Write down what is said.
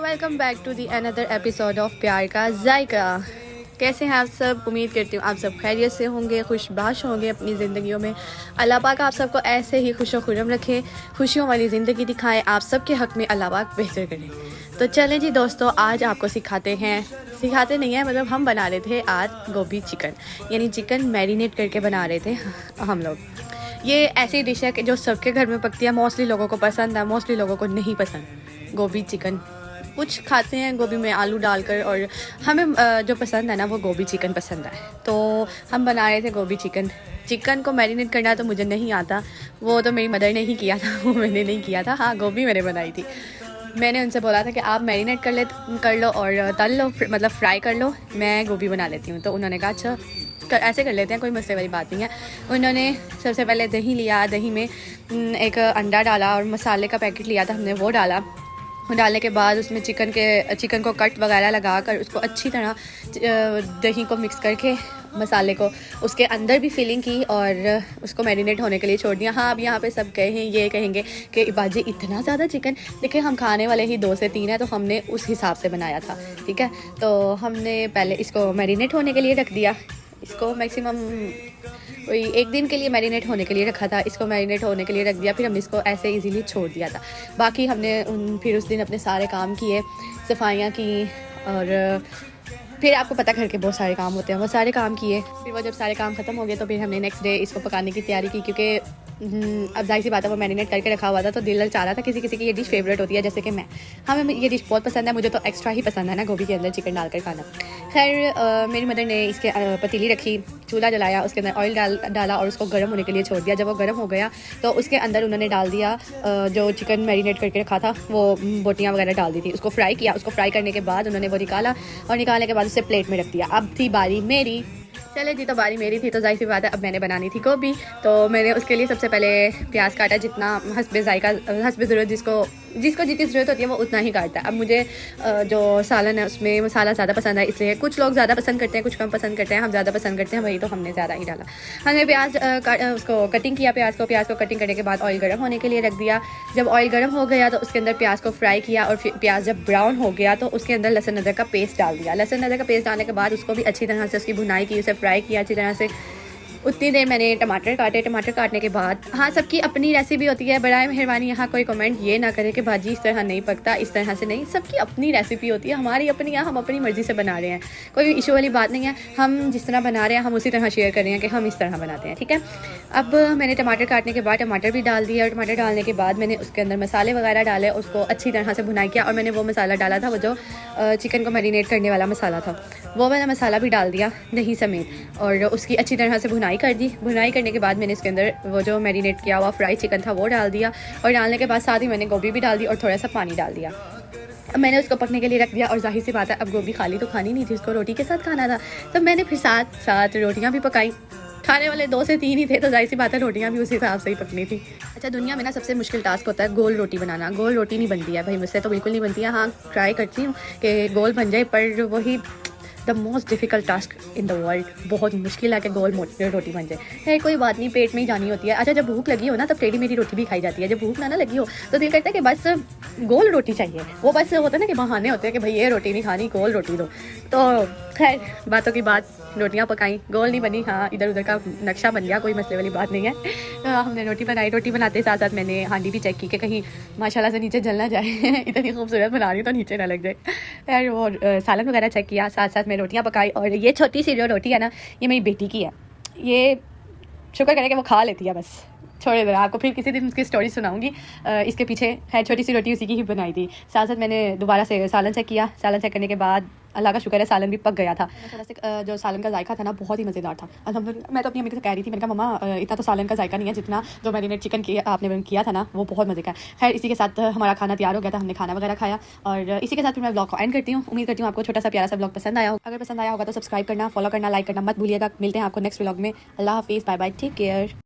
Welcome back to the another episode of Pyaar Ka जायका। कैसे हैं आप सब? उम्मीद करती हूँ आप सब खैरियत से होंगे, खुशबाश होंगे अपनी ज़िंदगियों में। अल्लाह पाक आप सबको ऐसे ही खुश व खुर्रम रखे, खुशियों वाली ज़िंदगी दिखाए, आप सबके हक़ में अल्लाह पाक बेहतर करें। तो चलें जी दोस्तों, आज आपको सिखाते नहीं हैं, मतलब हम बना रहे थे आज गोभी चिकन, यानी चिकन मैरिनेट करके बना रहे थे हम लोग। ये ऐसी डिश है कि जो सबके घर में पकती है, मोस्टली लोगों को पसंद है, मोस्टली लोगों को नहीं पसंद गोभी चिकन। कुछ खाते हैं गोभी में आलू डालकर, और हमें जो पसंद है ना वो गोभी चिकन पसंद है। तो हम बना रहे थे गोभी चिकन। चिकन को मैरिनेट करना तो मुझे नहीं आता, वो तो मेरी मदर ने ही किया था, वो मैंने नहीं किया था। हाँ, गोभी मैंने बनाई थी। मैंने उनसे बोला था कि आप मैरिनेट कर लो और तल लो, मतलब फ्राई कर लो, मैं गोभी बना लेती हूँ। तो उन्होंने कहा अच्छा ऐसे कर लेते हैं, कोई मसले वाली बात नहीं है। उन्होंने सबसे पहले दही लिया, दही में एक अंडा डाला और मसाले का पैकेट लिया था हमने, वो डाला। डालने के बाद उसमें चिकन को कट वगैरह लगा कर उसको अच्छी तरह दही को मिक्स करके मसाले को उसके अंदर भी फिलिंग की और उसको मैरिनेट होने के लिए छोड़ दिया। हाँ, अब यहाँ पे सब ये कहेंगे कि बाजी इतना ज़्यादा चिकन, देखिए हम खाने वाले ही 2 से 3 हैं, तो हमने उस हिसाब से बनाया था, ठीक है। तो हमने पहले इसको मैरिनेट होने के लिए रख दिया। इसको मैक्सिमम कोई 1 दिन के लिए मैरिनेट होने के लिए रखा था। इसको मैरिनेट होने के लिए रख दिया, फिर हमने इसको ऐसे इजीली छोड़ दिया था। बाकी हमने फिर उस दिन अपने सारे काम किए, सफाइयाँ की, और फिर आपको पता घर के बहुत सारे काम होते हैं, वो सारे काम किए। फिर वो जब सारे काम ख़त्म हो गए तो फिर हमने नेक्स्ट डे इसको पकाने की तैयारी की, क्योंकि अब जाहिर सी बात है वो मैरिनेट करके रखा हुआ था, तो दिल चाह रहा था। किसी किसी की ये डिश फेवरेट होती है, जैसे कि हमें ये डिश बहुत पसंद है, मुझे तो एक्स्ट्रा ही पसंद है ना गोभी के अंदर चिकन डालकर खाना। खैर मेरी मदर ने इसके पतीली रखी, चूल्हा जलाया, उसके अंदर ऑयल डाला और उसको गर्म होने के लिए छोड़ दिया। जब वो गर्म हो गया तो उसके अंदर उन्होंने डाल दिया जो चिकन मैरिनेट करके रखा था, वो बोटियाँ वगैरह डाल दी थी। उसको फ्राई किया, उसको फ्राई करने के बाद उन्होंने वो निकाला, और निकालने के बाद उसे प्लेट में रख दिया। अब थी बारी मेरी। चले जी, तो बारी मेरी थी, तो जाहिर सी बात है अब मैंने बनानी थी गोभी। तो मैंने उसके लिए सबसे पहले प्याज काटा, जितना हस्बे ज़ायका हस्बे ज़रूरत जिसको जितनी ज़रूरत होती है वो उतना ही काटता है। अब मुझे जो सालन है उसमें मसाला ज़्यादा पसंद है, इसलिए कुछ लोग ज़्यादा पसंद करते हैं, कुछ कम पसंद करते हैं। हम ज़्यादा पसंद करते हैं, वही तो हमने ज़्यादा ही डाला। हमने प्याज उसको कटिंग किया, प्याज को कटिंग करने के बाद ऑयल गर्म होने के लिए रख दिया। जब ऑयल गर्म हो गया तो उसके अंदर प्याज को फ्राई किया, और फिर प्याज जब ब्राउन हो गया तो उसके अंदर लहसुन अदरक का पेस्ट डाल दिया। लहसुन अदरक का पेस्ट डालने के बाद उसको भी अच्छी तरह से उसकी भुनाई की, उसे फ्राई किया अच्छी तरह से। उतनी देर मैंने टमाटर काटने के बाद, हाँ सबकी अपनी रेसिपी होती है, बराए मेहरबानी यहाँ कोई कमेंट ये ना करे कि भाजी इस तरह नहीं पकता, इस तरह से नहीं। सबकी अपनी रेसिपी होती है, हमारी अपनी, यहाँ हम अपनी मर्ज़ी से बना रहे हैं, कोई इशू वाली बात नहीं है। हम जिस तरह बना रहे हैं हम उसी तरह शेयर कर रहे हैं कि हम इस तरह बनाते हैं, ठीक है। अब मैंने टमाटर काटने के बाद टमाटर भी डाल दिया, और टमाटर डालने के बाद मैंने उसके अंदर मसाले वगैरह डाले, उसको अच्छी तरह से भुनाई किया, और मैंने वो मसाला डाला था, वो जो चिकन को मैरिनेट करने वाला मसाला था, वो वाला मसाला भी डाल दिया दही समेत, और उसकी अच्छी तरह से भुनाई कर दी। भुनाई करने के बाद मैंने इसके अंदर वो जो मैरिनेट किया हुआ फ्राई चिकन था वो डाल दिया, और डालने के बाद साथ ही मैंने गोभी भी डाल दी और थोड़ा सा पानी डाल दिया। अब मैंने उसको पकने के लिए रख दिया, और जाहिर सी बात है अब गोभी खाली तो खानी नहीं थी, उसको रोटी के साथ खाना था। तो मैंने फिर साथ रोटियाँ भी पकाई। खाने वाले 2 से 3 ही थे, तो जाहिर सी बात है रोटियाँ भी उसी हिसाब से ही पकनी थी। अच्छा, दुनिया में ना सबसे मुश्किल टास्क होता है गोल रोटी बनाना। गोल रोटी नहीं बनती है भाई, मुझसे तो बिल्कुल नहीं बनती है। हाँ, ट्राई करती हूँ कि गोल बन जाए, पर वही the most difficult task in the world. बहुत मुश्किल है कि गोल रोटी बन जाए। है कोई बात नहीं, पेट में ही जानी होती है। अच्छा, जब भूख लगी हो ना तब टेढ़ी मेरी रोटी भी खाई जाती है। जब भूख ना लगी हो तो दिल करता है कि बस गोल रोटी चाहिए। वो बस होता है ना कि बहाने होते हैं कि भाई ये रोटी नहीं खानी, गोल रोटी दो। तो खैर बातों की बात, रोटियाँ पकाई, गोल नहीं बनी, हाँ इधर उधर का नक्शा बन गया, कोई मसले वाली बात नहीं है। तो हमने रोटी बनाई, रोटी बनाते साथ साथ मैंने हांडी भी चेक की कि कहीं माशाल्लाह से नीचे जल ना जाए इतनी खूबसूरत बना रही तो नीचे ना लग जाए। खैर वो सालन वगैरह चेक किया, साथ साथ मैं रोटियाँ पकाई। और ये छोटी सी जो रोटी है ना, ये मेरी बेटी की है। ये शुक्र करें कि वो खा लेती है, बस छोड़े दो, आपको फिर किसी दिन उसकी स्टोरी सुनाऊंगी इसके पीछे। है छोटी सी रोटी उसी की ही बनाई थी। साथ साथ मैंने दोबारा से सालन चेक किया। सालन चेक करने के बाद अल्लाह का शुक्र है सालन भी पक गया था। थोड़ा से जो सालन का जायका था ना बहुत ही मज़ेदार था अल्हम्दुलिल्लाह। मैं तो अपनी अम्मी से कह रही थी, मैंने कहा मम्मा इतना तो सालन का जायका नहीं है जितना जो मैरिनेट चिकन आपने किया था ना, वो बहुत मज़े का है। खैर इसी के साथ हमारा खाना तैयार हो गया था, हमने खाना वगैरह खाया, और इसी के साथ फिर मैं ब्लॉग को एंड करती हूँ। उम्मीद करती हूँ आपको छोटा सा प्यारा सा ब्लॉग पसंद आया हो। अगर पसंद आया होगा तो सब्सक्राइब करना, फॉलो करना, लाइक करना मत भूलिएगा। मिलते हैं आपको नेक्स्ट ब्लॉग में। अल्लाह हाफिज़, बाय बाय, टेक केयर।